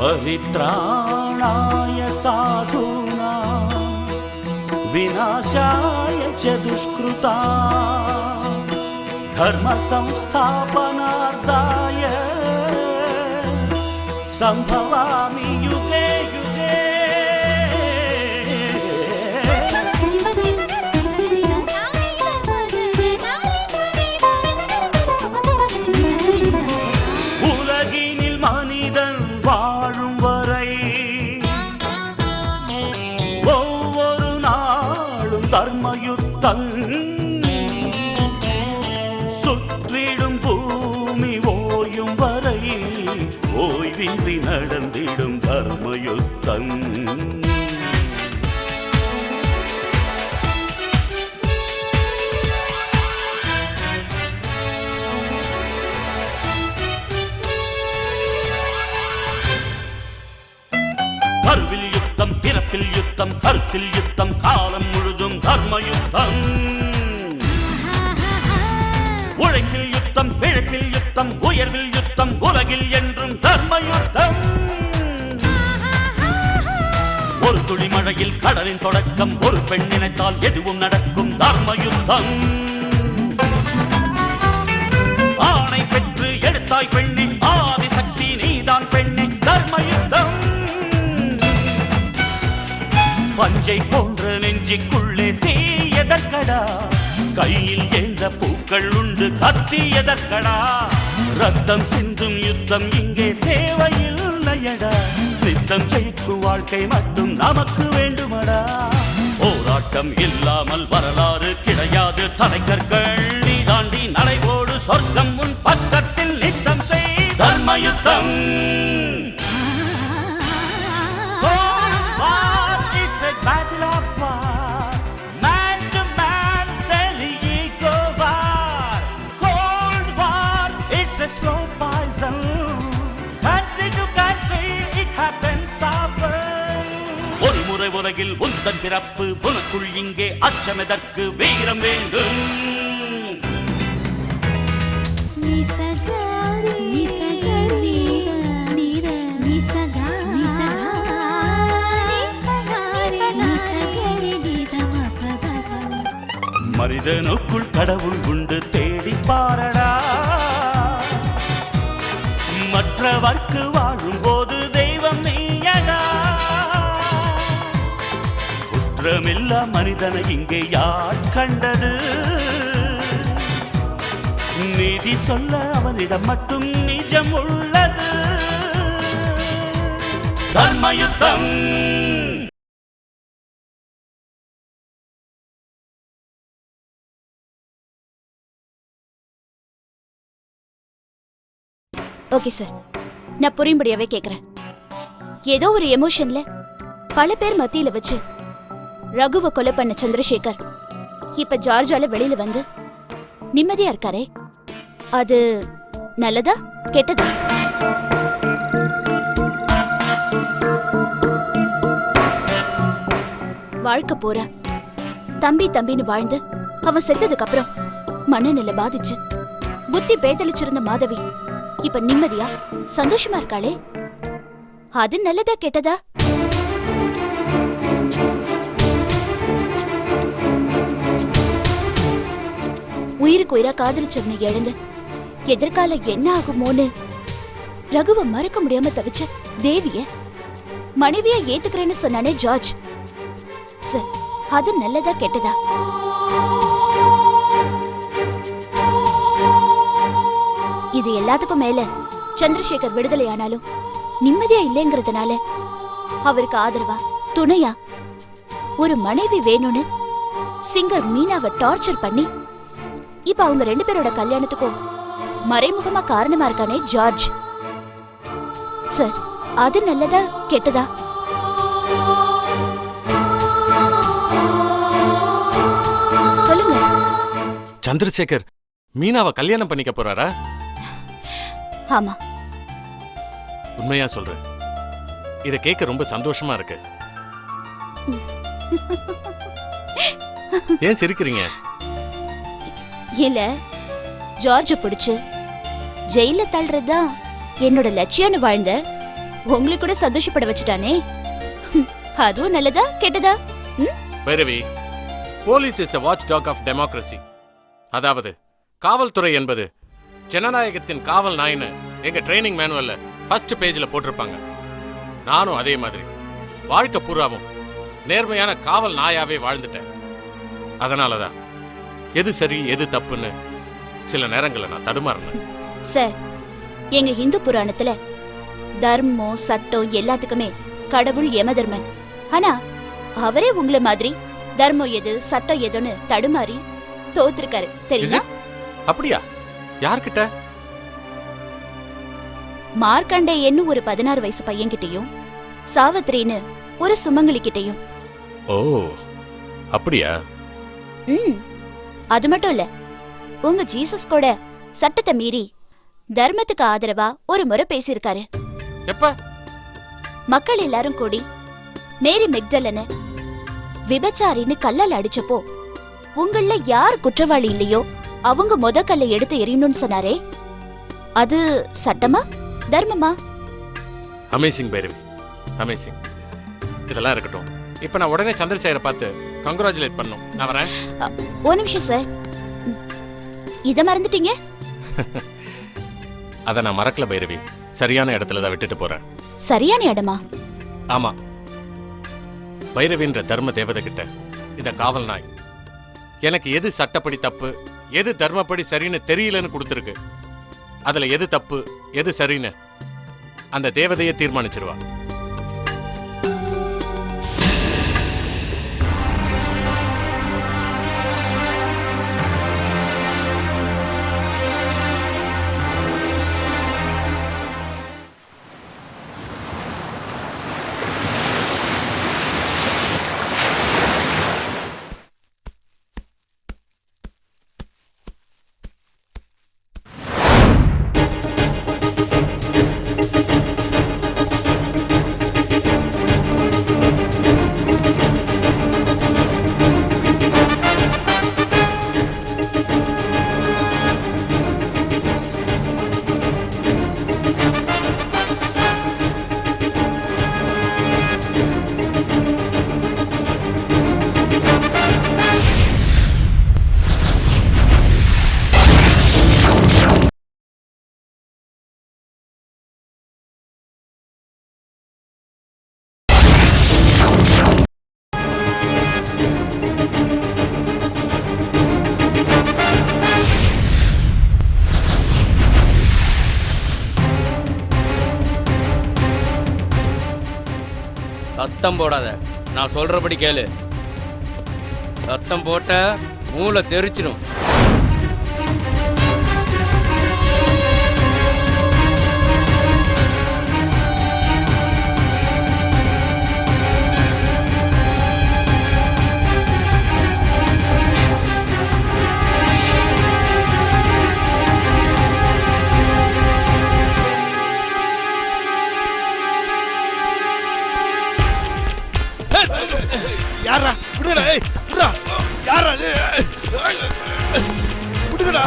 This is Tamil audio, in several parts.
परित्राणाय साधूनां विनाशाय च दुष्कृतां धर्म संस्थापनार्थाय संभवामि युगे युगे। உலகினில் மனிதன் வாழும் வரை ஒவ்வொரு நாளும் தர்மயுத்தம் சுற்றிடும் பூமி ஓயும் வரை ஓய்வின்றி நடந்திடும் தர்மயுத்தம். கருவில் யுத்தம், பிறப்பில் யுத்தம், கருத்தில் யுத்தம், காலம் முழுதும் தர்மயுத்தம். உழைப்பில் யுத்தம், பிழைப்பில் யுத்தம், உயர்வில் யுத்தம், உலகில் என்றும் தர்மயுத்தம். ஒரு துளி மழையில் கடலின் தொடக்கம், ஒரு பெண் நினைத்தால் எதுவும் நடக்கும் தர்மயுத்தம். ஆணை பெற்று எடுத்தாய் பெண்ணே, ஆதிசக்தி நீதான் பெண்ணே, தர்மயுத்தம். பஞ்சை போன்ற நெஞ்சிக்குள்ளே தீ எதற்கடா, கையில் ஏந்த பூக்கள் உண்டு கத்தி எதற்கடா, ரத்தம் சிந்தும் யுத்தம் இங்கே தேவையில்லையடா, நித்தம் ஜெயிக்கும் வாழ்க்கை மட்டும் நமக்கு வேண்டுமடா. போராட்டம் இல்லாமல் வரலாறு கிடையாது, தலைக்கற்கள் நீ தாண்டி நடைபோடு, சொர்க்கம் உன் பக்கத்தில் நித்தம் செய் தர்மயுத்தம். Battle of war, man to man, daily ego war, cold war, it's a slow poison, country to country, it happens often. ஒரு முறை உலகில் உந்தன் பிறப்பு, உனக்குள் இங்கே அச்சமெதற்கு, வீரம் வேண்டும். மனிதனுக்குள் கடவுள் உண்டு, தேடி பாரடா, மற்றவர்க்கு வாழும் போது தெய்வம் நீயடா. குற்றமில்லா மனிதனை இங்கே யார் கண்டது, நீதி சொல்ல அவனிடம் மட்டும் நிஜம் உள்ளது. தர்மயுத்தம். ஓகே சார், நான் புரியும்படியாவே கேக்குறேன். ஏதோ ஒரு எமோஷன்ல பல பேர் மத்தியில வச்சு ரகுவை கொலை பண்ண சந்திரசேகர் இப்ப ஜார்ஜால வெளியில வந்து நிம்மதியா இருக்காரே, அது நல்லதா கெட்டதா? வாழ்க்கை போற தம்பி தம்பின்னு வாழ்ந்து அவன் செத்ததுக்கு அப்புறம் மனநிலை பாதிச்சு புத்தி பேதலிச்சிருந்த மாதவி இப்ப நிம்மதியா சந்தோஷமா இருக்காளே, அது நல்லதா கெட்டதா? உயிருக்கு உயிரா காதலிச்சவனை இழந்து எதிர்காலம் என்ன ஆகுமோன்னு ரகுவை மறக்க முடியாம தவிச்ச தேவிய மனைவியா ஏத்துக்கிறேன்னு சொன்னானே ஜார்ஜ் சார், அது நல்லதா கெட்டதா? இது எல்லாத்துக்கும் மேல சந்திரசேகர் விடுதலை ஆனாலும் நிம்மதியா இல்லைங்கிறதுனால அவருக்கு ஆதரவா துணையா ஒரு மனைவி வேணும்னு சிங்கர் மீனாவை டார்ச்சர் பண்ணி இப்ப அவங்க 2 பேரோட கல்யாணத்துக்கும் மறைமுகமா காரணமா இருக்கானே ஜார்ஜ் சார், அது நல்லதா கெட்டதா? சொல்லுங்க. சந்திரசேகர் மீனாவை கல்யாணம் பண்ணிக்க போறாரா? ஆமா. உண்மையா சொல்றேன், இத கேட்க ரொம்ப சந்தோஷமா இருக்கு. ஏன் சிரிக்கிறீங்க? இல்ல, ஜார்ஜ பிடிச்சு ஜெயில தள்ளுறதுதான் என்னோட லட்சியம்னு வாழ்ந்த உங்களுக்கு கூட சந்தோஷப்பட வச்சுட்டானே. அதுவும் நல்லதா கெட்டதா? Bhairavi, police is the watchdog of democracy. அதாவது காவல்துறை என்பது ஜனநாயகத்தின் காவல் நாயின்னு எங்க ட்ரைனிங் மேனுவல்ல ஃபர்ஸ்ட் பேஜ்ல போட்டிருப்பாங்க. நானும் அதே மாதிரி வாழ்க்கை பூராவும் நேர்மையான காவல் நாயாவே வாழ்ந்துட்டேன். அதனாலதான் எது சரி எது தப்புன்னு சில நேரங்களில் நான் தடுமாறினேன். சார், எங்க இந்து புராணத்துல தர்மம் சட்டம் எல்லாத்துக்குமே கடவுள் யமதர்மன். ஆனா அவரே உங்களை மாதிரி தர்மம் எது சட்டம் எதுன்னு தடுமாறி தோத்துருக்காரு தெரியுமா? அப்படியா? யார்கிட்ட? மார்க்கண்டேயன்னு ஒரு 16 வயசு பையன்கிட்டயும் சாவித்ரின்னு ஒரு சுமங்கலி கிட்டயும். ஓ, அப்படியா? அது மட்டும் இல்ல, உங்க ஜீசஸ் கூட சட்டத்தை மீறி தர்மத்துக்கு ஆதரவா ஒரு முறை பேசியிருக்காரு. எப்ப? மக்கள் எல்லாரும் கூடி மேரி மெக்டலன விபச்சாரின்னு கல்லால் அடிச்சப்போ உங்கள யார் குற்றவாளி இல்லையோ அவங்க முத கல்லை எடுத்து எறியணும்னு சொன்னாரே, அது சட்டமா தர்மமா? Amazing Bhairavi, amazing. இதெல்லாம் இருக்கட்டும், இப்ப நான் உடனே சந்திரசேகரை பார்த்து கங்க்ராச்சுலேட் பண்ணணும். நான் வரேன். ஒரு நிமிஷம் சார், இத மறந்துட்டீங்க? அத நான் மறக்கல பைரவி, சரியான இடத்துல தான் விட்டுட்டு போறேன். சரியான இடமா? ஆமா, பைரவின்ற தர்ம தேவதை கிட்ட இந்த காவல் நாய் எனக்கு எது சட்டப்படி தப்பு எது தர்மப்படி சரின்னு தெரியலன்னு கொடுத்துருக்கு. அதுல எது தப்பு எது சரின்னு அந்த தேவதையை தீர்மானிச்சிருவா. சத்தம் போடாத, நான் சொல்றபடி கேளு. சத்தம் போட்ட மூளை தெரிச்சிடும். யாரா விடுடா? ஏய் விடுடா. யாரா இது? விடுடா.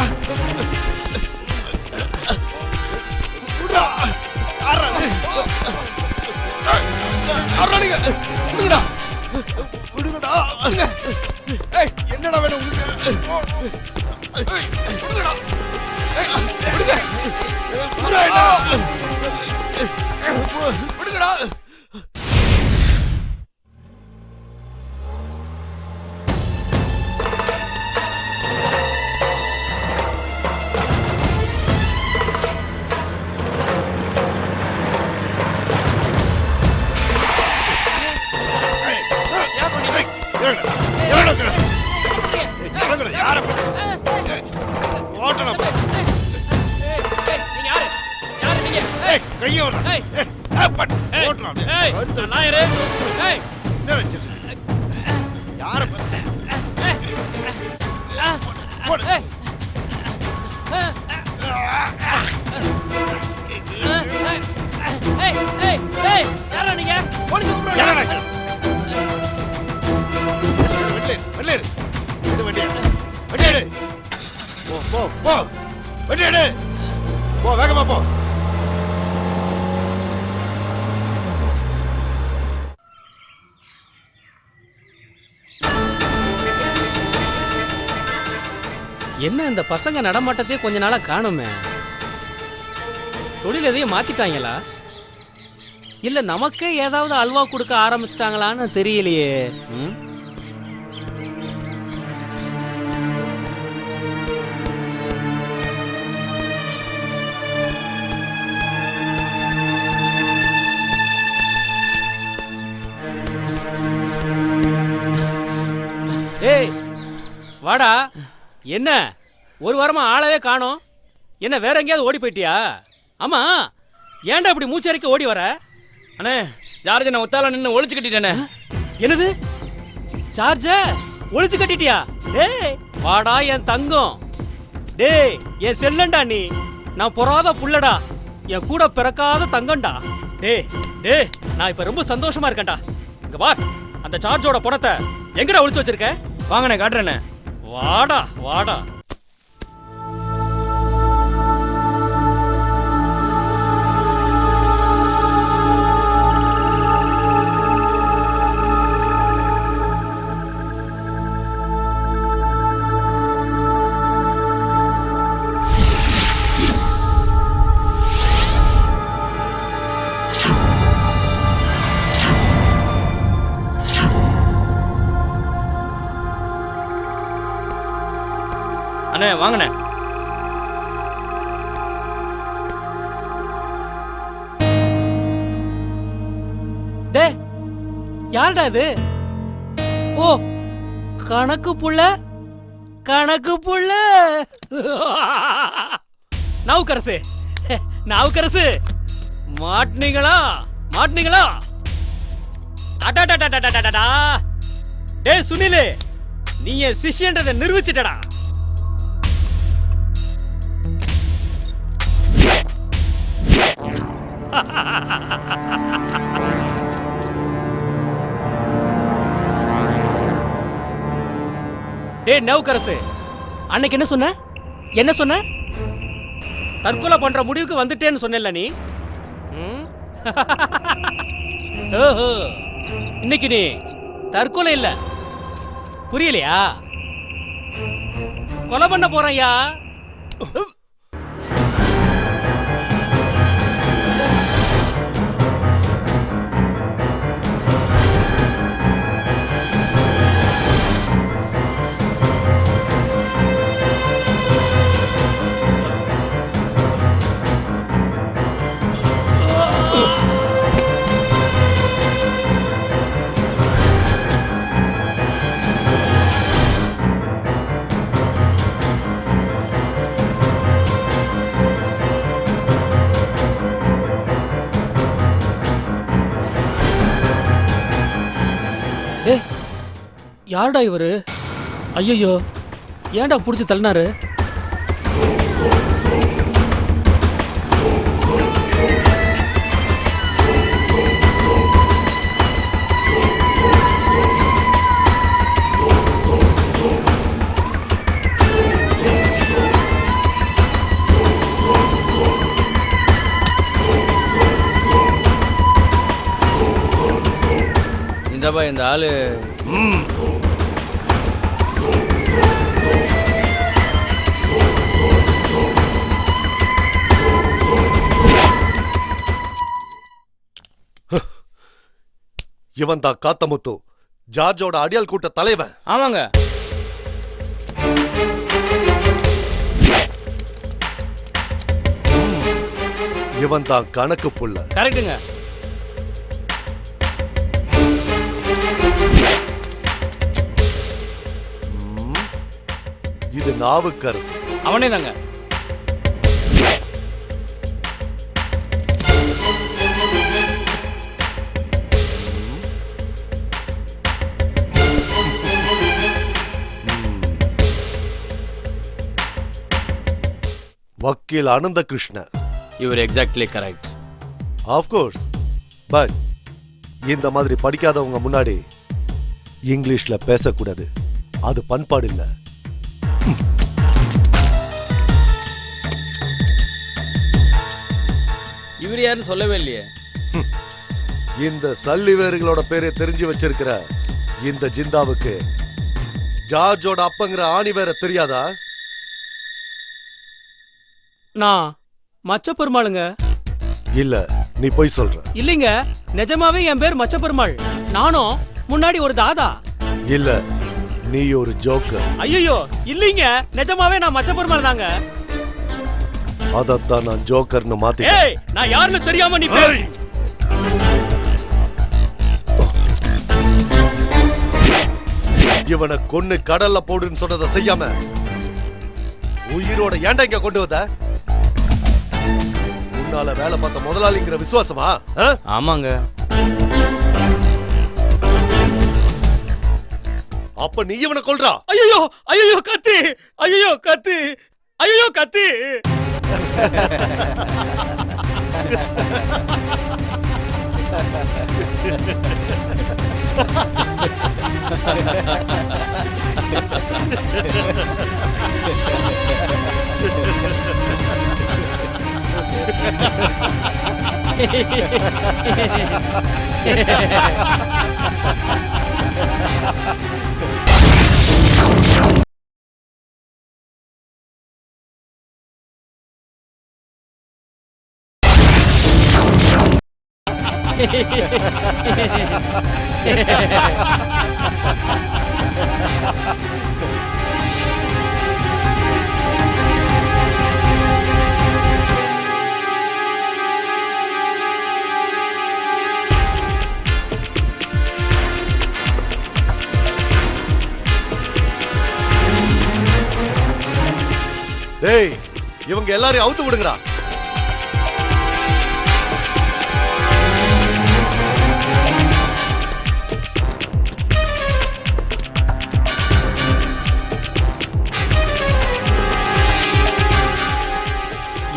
விடுடா. யாரா இது? யாரா நீங்க? விடுடா. விடுடா. ஏய் என்னடா வேணும் உங்களுக்கு? ஏய் விடுடா. ஏய் விடுங்க. விடுடா. விடுடா. என்ன இந்த பசங்க நடமாட்டத்தையே கொஞ்ச நாளா காணுமே. தொழில் எதையும் மாத்திட்டாங்களா இல்ல நமக்கே ஏதாவது அல்வா கொடுக்க ஆரம்பிச்சிட்டாங்களான்னு தெரியலையே. ஏய் வாடா. என்ன ஒரு வாரமா ஆளவே காணோம்? என்ன வேற எங்கேயாவது ஓடி போயிட்டியா? ஆமா ஏன்டா இப்படி மூச்சரிக்க ஓடி வர? அண்ணே ஜார்ஜ் நான் ஒத்தால நின்று ஒளிச்சு கட்டிட்டேனே. என்னது சார்ஜ ஒளிச்சு கட்டிட்டியா? டேய் வாடா என் தங்கம். டேய் என் செல்லண்டா நீ. நான் பொறாத புள்ளடா. என் கூட பிறக்காத தங்கம்டா. டேய் டேய் நான் இப்ப ரொம்ப சந்தோஷமா இருக்கேன்டா. இங்க வா, அந்த சார்ஜோட பணத்தை எங்கடா ஒளிச்சு வச்சிருக்க? வாங்கண்ணே காட்டுறேண்ணே. வாடா வாடா. அண்ணே வாங்கண்ணே. டேய் யாருடா இது? ஓ கணக்கு புள்ள. கணக்கு புள்ள. நாவுக்கரசு நாவுக்கரசு மாட்டினீங்களா? மாட்டினீங்களா? அடடடடடடடா. டேய் சுனிலு நீ என் சிஷ்யன்றதை நிரூபிச்சிட்டடா. டேய் நவுக்கரசு அன்னைக்கு என்ன சொன்ன? என்ன சொன்ன? தற்கொலை பண்ற முடிவுக்கு வந்துட்டேன்னு சொன்னல நீ. ஓஹோ இன்னைக்கு நீ தற்கொலை இல்ல புரியலையா? கொலை பண்ண போறையா? யாருடா இவரு? ஐயோ ஏன்டா புடிச்சு தள்ளினாரு? இந்தப்பா இந்த ஆளு இவன் தான் காத்தமுத்து, ஜார்ஜோட அடியால் கூட்ட தலைவன். ஆமாங்க. இவன் தான் கணக்கு புள்ள. கரெக்டுங்க. இது நாவுக்கரசு. அவனே தாங்க. வக்கீல் அனந்த கிருஷ்ண. இவர் exactly correct. Of course. But இந்த மாதிரி படிக்காதவங்க முன்னாடி இங்கிலீஷ்ல பேசக்கூடாது. அது பண்பாடு இல்ல. இவர் யாருன்னு சொல்லவே இல்லையே. இந்த சல்லிவேர்களோட பேரை தெரிஞ்சு வச்சிருக்கிற இந்த ஜிந்தாவுக்கு ஜார்ஜோட அப்பங்கிற ஆணி வேற தெரியாதா? நான் மச்ச பெருமாளுங்க. இல்ல நீ போய் சொல்ற. இல்லைங்க, நிஜமாவே என் பேர் மச்ச பெருமாள். நானும் முன்னாடி ஒரு தாதா. இல்ல நீ ஒரு ஜோக்கர். ஐயோ இல்லைங்க, நிஜமாவே நான் மச்ச பெருமாள் தாங்க. அதத்தான் நான் ஜோக்கர்னு மாத்தி. ஏய், நான் யாருன்னு தெரியாம நீ பேர். இவனை கொன்னு கடல்ல போடுன்னு சொன்னதை செய்யாம உயிரோட ஏன்டா இங்க கொண்டு வந்த? உன்னால வேலை பார்த்த முதலாளிங்கிற விசுவாசமா? ஆமாங்க. அப்ப நீ இவனை கொல்றா? ஐயோ ஐயோ கத்தி, ஐயோ கத்தி, ஐயோ கத்தி. டேய், இவங்க எல்லாரையும் அவுத்து விடுங்கடா.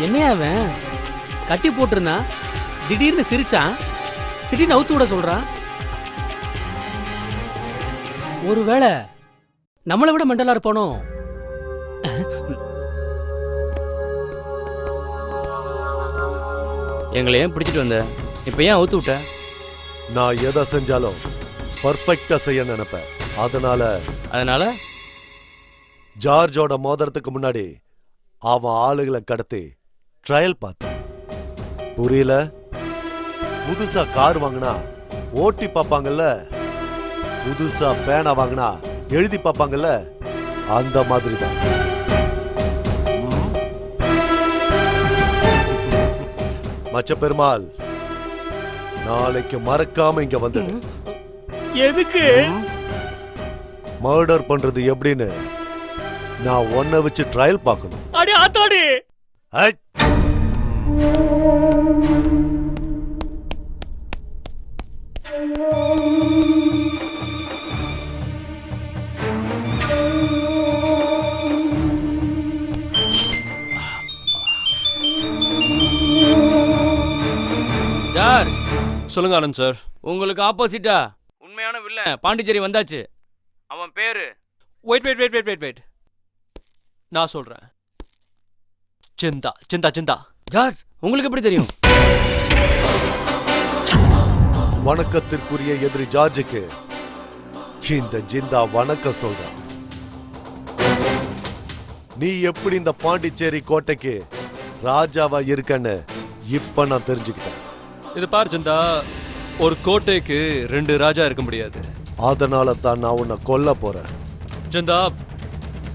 என்ன அவன் கட்டி போட்டிருந்தான், திடீர்னு சிரிச்சான், திடீர்னு அவுத்து விட சொல்றான். ஒருவேளை நம்மளை விட மெண்டலா இருப்பானோ? எங்களை ஏன் பிடிச்சிட்டு வந்த? இப்ப ஏன் அவுத்து விட்ட? நான் எதை செஞ்சாலும் பர்ஃபெக்டா செய்ய நினைப்பேன். அதனால ஜார்ஜோட மோதிரத்துக்கு முன்னாடி அவன் ஆளுகளை கடத்தி ட்ரையல் பார்த்தேன். புரியல? புதுசா கார் வாங்கினா ஓட்டி பார்ப்பாங்கல்ல, புதுசா பேனா வாங்கினா எழுதி பார்ப்பாங்கல்ல, அந்த மாதிரி தான். மச்ச பெருமாள், நாளைக்கு மறக்காம இங்க வந்துடு. எதுக்கு? மர்டர் பண்றது எப்படின்னு நான் ஒன்ன வச்சு ட்ரையல் பார்க்கணும். அடி ஆத்தாடி. சார், சொல்லுங்க ஆனந்த் சார். உங்களுக்கு ஆப்போசிட்டா உண்மையான வில்லன் பாண்டிச்சேரி வந்தாச்சு. அவன் பேரு wait wait wait wait wait wait நான் சொல்றேன். சிந்தா சிந்தா சிந்தா. சார், உங்களுக்கு எப்படி தெரியும்? வணக்கத்திற்குரிய எதிரி ஜார்ஜுக்கு இந்த ஜிந்தா வணக்கம் சொல்றான். நீ எப்படி இந்த பாண்டிச்சேரி கோட்டைக்கு ராஜாவா இருக்கன்னு இப்ப நான் தெரிஞ்சுக்கிட்டேன். இது பார் சிந்தா, ஒரு கோட்டைக்கு 2 ராஜா இருக்க முடியாது. அதனால தான் நான் உன்னை கொல்ல போறேன். சிந்தா,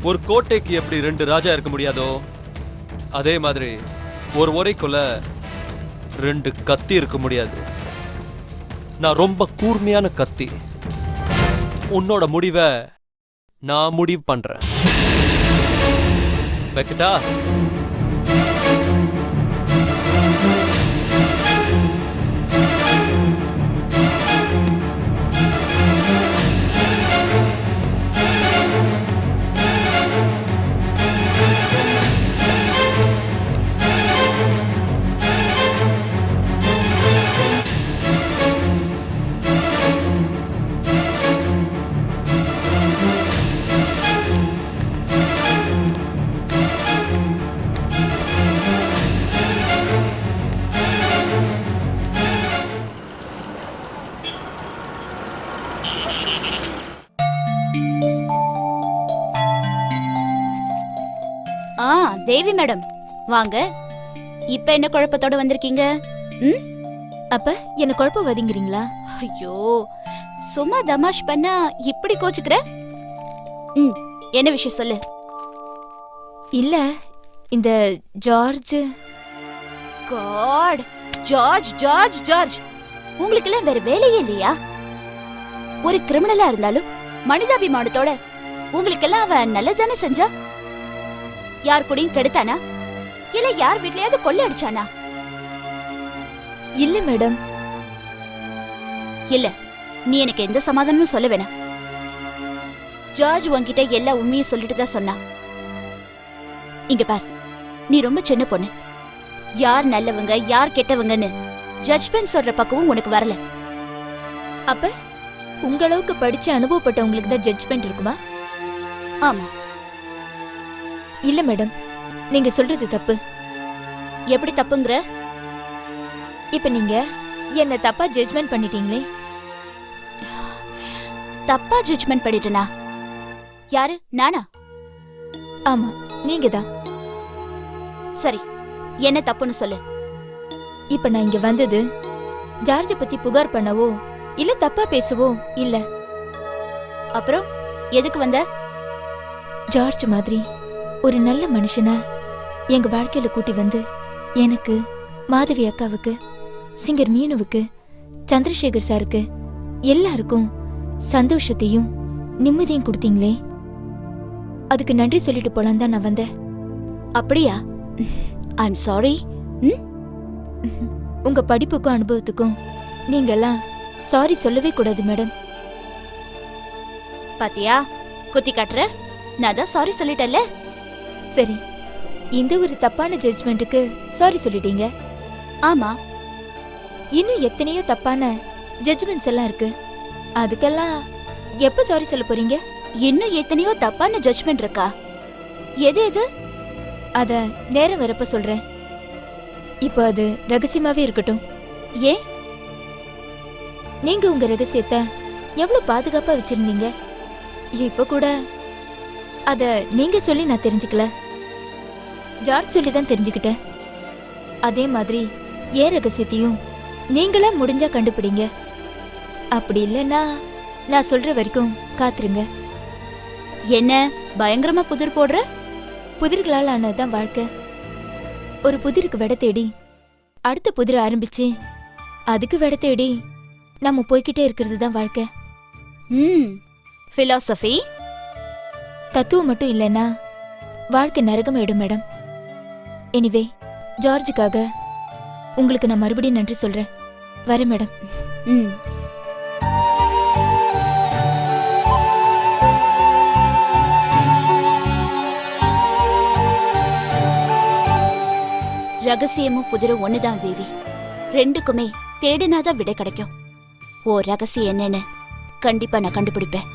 ஒரு கோட்டைக்கு எப்படி 2 ராஜா இருக்க முடியாதோ அதே மாதிரி ஒரு ஒரைக்குள்ள 2 கத்தி இருக்க முடியாது. நான் ரொம்ப கூர்மையான கத்தி. உன்னோட முடிவை நான் முடிவு பண்றேன். வைக்கட்டா? தேவி மேடம், வாங்க. இப்ப என்ன குழப்பத்தோட வந்திருக்கீங்க? ம்? அப்ப என்ன குழப்பம் வதிங்கிறீங்களா? ஐயோ, சும்மா தமாஷ் பண்ணா இப்படி கோச்சுக்கிற? ம், என்ன விஷயம் சொல்லு. இல்ல, இந்த George. God, George George George. உங்களுக்கு எல்லாம் வேற வேலையே இல்லையா? ஒரு கிரிமினலா இருந்தாலும் மனிதாபிமானத்தோட உங்களுக்கு எல்லாம் அவன் நல்லதானே செஞ்சா? யார் கூடயும் கெடுத்தானா? இல்ல யார் வீட்லயாவது கொள்ளை அடிச்சானா? இல்ல மேடம். இல்ல, நீ எனக்கு எந்த சமாதானமும் சொல்ல வேணாம். ஜார்ஜ் உன்கிட்ட எல்லா உண்மையும் சொல்லிட்டு தான் சொன்னா. இங்க பார், நீ ரொம்ப சின்ன பொண்ணு. யார் நல்லவங்க யார் கெட்டவங்கன்னு ஜட்ஜ்மெண்ட் சொல்ற பக்கமும் உனக்கு வரல. அப்ப உங்க அளவுக்கு படிச்சு அனுபவப்பட்டவங்களுக்கு தான் ஜட்ஜ்மெண்ட் இருக்குமா? ஆமா. இல்ல மேடம், நீங்க சொல்றது தப்பு. எப்படி தப்புங்கிற? இப்ப நீங்க என்ன தப்பா ஜட்ஜ்மெண்ட் பண்ணிட்டீங்களே. தப்பா ஜட்ஜ்மெண்ட் பண்ணிட்டனா? யாரு, நானா? ஆமா, நீங்க தான். சரி, என்ன தப்புன்னு சொல்லு. இப்ப நான் இங்க வந்தது ஜார்ஜ பத்தி புகார் பண்ணவோ இல்ல தப்பா பேசவோ இல்ல. அப்புறம் எதுக்கு வந்த? ஜார்ஜ் மாதிரி ஒரு நல்ல மனுஷனை எங்க வாழ்க்கையில கூட்டி வந்து எனக்கு, மாதவி அக்காவுக்கு, சிங்கர் மீனுவுக்கு, சந்திரசேகர் சாருக்கு எல்லாருக்கும் சந்தோஷத்தையும் நிம்மதியும் கொடுத்தீங்களே, அதுக்கு நன்றி சொல்லிட்டு போலாம் தான் நான் வந்தேன். அப்படியா? I'm sorry. உங்க படிப்புக்கும் அனுபவத்துக்கும் நீங்கெல்லாம் சாரி சொல்லவே கூடாது மேடம். பாத்தியா, குத்தி காட்டுற? நான் தான் சாரி சொல்லிட்டேன்ல. சரி, இந்த ஒரு தப்பான ஜட்ஜ்மெண்ட்டுக்கு சாரி சொல்லிட்டீங்க. ஆமா. இன்னும் எத்தனையோ தப்பான ஜட்ஜ்மெண்ட்ஸ் எல்லாம் இருக்கு. அதுக்கெல்லாம் எப்ப சாரி சொல்ல போறீங்க? இன்னும் எத்தனையோ தப்பான ஜட்ஜ்மெண்ட் இருக்கா? எது எது? அத நேரம் வரப்ப சொல்றேன். இப்போ அது ரகசியமாவே இருக்கட்டும். ஏன்? நீங்க உங்க ரகசியத்தை எவ்வளவு பாதுகாப்பா வச்சிருந்தீங்க. இப்ப கூட அத நீங்க சொல்லி நான் தெரிஞ்சுக்கல, ஜார்ஜ் சொல்லி தான் தெரிஞ்சுக்கிட்டேன். அதே மாதிரி ஏன் ரகசியத்தையும் நீங்களா முடிஞ்சா கண்டுபிடிங்க. அப்படி இல்லைன்னா நான் சொல்ற வரைக்கும் காத்துருங்க. என்ன பயங்கரமா புதிர் போடுற? புதிர்களால் ஆனதுதான் வாழ்க்கை. ஒரு புதிருக்கு விட தேடி அடுத்த புதிர் ஆரம்பிச்சு அதுக்கு விட தேடி நம்ம போய்கிட்டே இருக்கிறது தான் வாழ்க்கை. பிலாசபி தத்துவம் மட்டும் இல்லைன்னா வாழ்க்கை நரகமாயிடும் மேடம். எனிவே, ஜார்ஜுக்காக உங்களுக்கு நான் மறுபடியும் நன்றி சொல்றேன். வரேன் மேடம். ரகசியமும் புதிரும் ஒண்ணுதான் தேவி. ரெண்டுக்குமே தேடினாதான் விடை கிடைக்கும். ஓ ரகசியம் என்னன்னு கண்டிப்பா நான் கண்டுபிடிப்பேன்.